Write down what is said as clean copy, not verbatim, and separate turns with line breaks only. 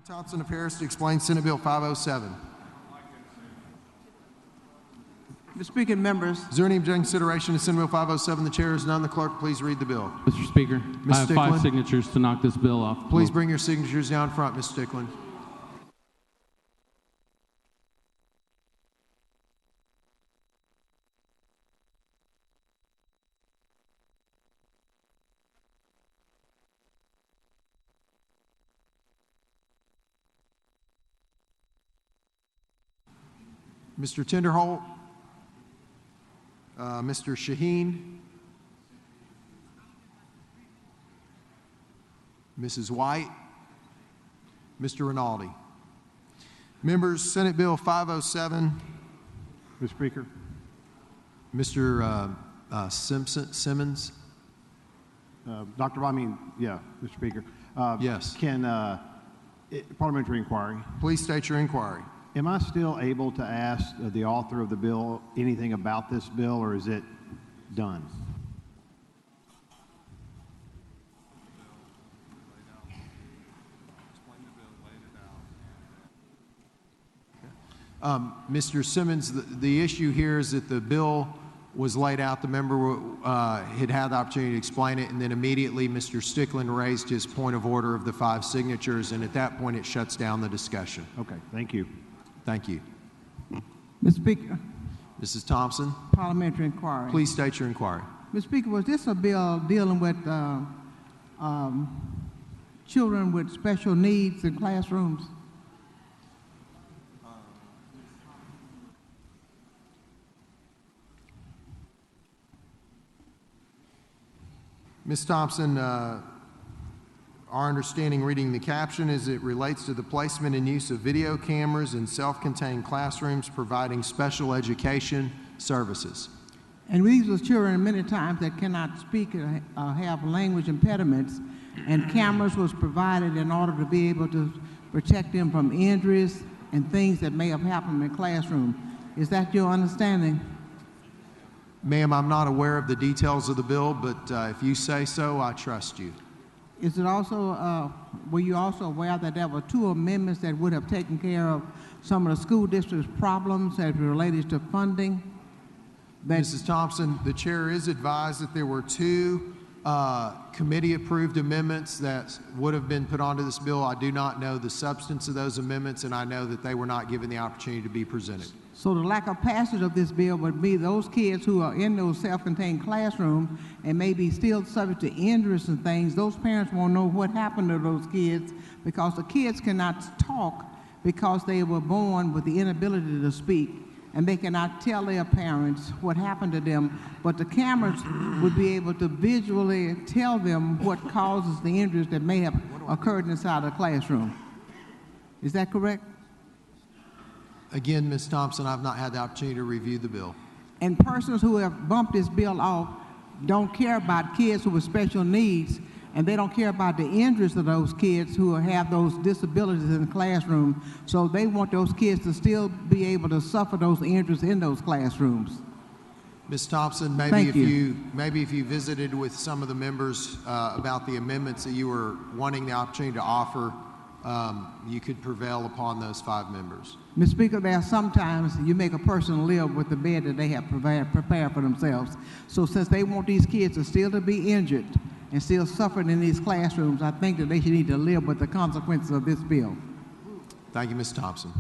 Thompson of Harris to explain Senate Bill 507.
Mr. Speaker, members.
Is there any consideration to Senate Bill 507? The chair is none. The clerk, please read the bill.
Mr. Speaker,
Ms.
I have
Stickland?
5 signatures to knock this bill off.
Please bring your signatures down front, Ms. Stickland. Mr. Tinderholt, Mr. Shaheen, Mrs. White, Mr. Rinaldi. Members, Senate Bill 507.
Mr. Speaker.
Mr. Simmons.
Mr. Speaker.
Yes.
Parliamentary inquiry.
Please state your inquiry.
Am I still able to ask the author of the bill anything about this bill, or is it done?
Mr. Simmons, the issue here is that the bill was laid out. The member had the opportunity to explain it, and then immediately Mr. Stickland raised his point of order of the 5 signatures, and at that point it shuts down the discussion.
Okay, thank you.
Thank you.
Mr. Speaker.
Mrs. Thompson.
Parliamentary inquiry.
Please state your inquiry.
Mr. Speaker, was this a bill dealing with children with special needs in classrooms?
Ms. Thompson, our understanding reading the caption is it relates to the placement and use of video cameras in self-contained classrooms providing special education services.
And these are children many times that cannot speak or have language impediments, and cameras was provided in order to be able to protect them from injuries and things that may have happened in the classroom. Is that your understanding?
Ma'am, I'm not aware of the details of the bill, but if you say so, I trust you.
Is it also, were you also aware that there were 2 amendments that would have taken care of some of the school district's problems as related to funding?
Mrs. Thompson, the chair is advised that there were 2 committee-approved amendments that would have been put onto this bill. I do not know the substance of those amendments, and I know that they were not given the opportunity to be presented.
So the lack of passage of this bill would be those kids who are in those self-contained classrooms and may be still subject to injuries and things. Those parents won't know what happened to those kids because the kids cannot talk because they were born with the inability to speak, and they cannot tell their parents what happened to them. But the cameras would be able to visually tell them what causes the injuries that may have occurred inside the classroom. Is that correct?
Again, Ms. Thompson, I've not had the opportunity to review the bill.
And persons who have bumped this bill off don't care about kids who have special needs, and they don't care about the injuries of those kids who have those disabilities in the classroom. So they want those kids to still be able to suffer those injuries in those classrooms.
Ms. Thompson, maybe if you visited with some of the members about the amendments that you were wanting the opportunity to offer, you could prevail upon those 5 members.
Mr. Speaker, there are sometimes you make a person live with the bed that they have prepared for themselves. So since they want these kids to still to be injured and still suffering in these classrooms, I think that they should need to live with the consequences of this bill.
Thank you, Ms. Thompson.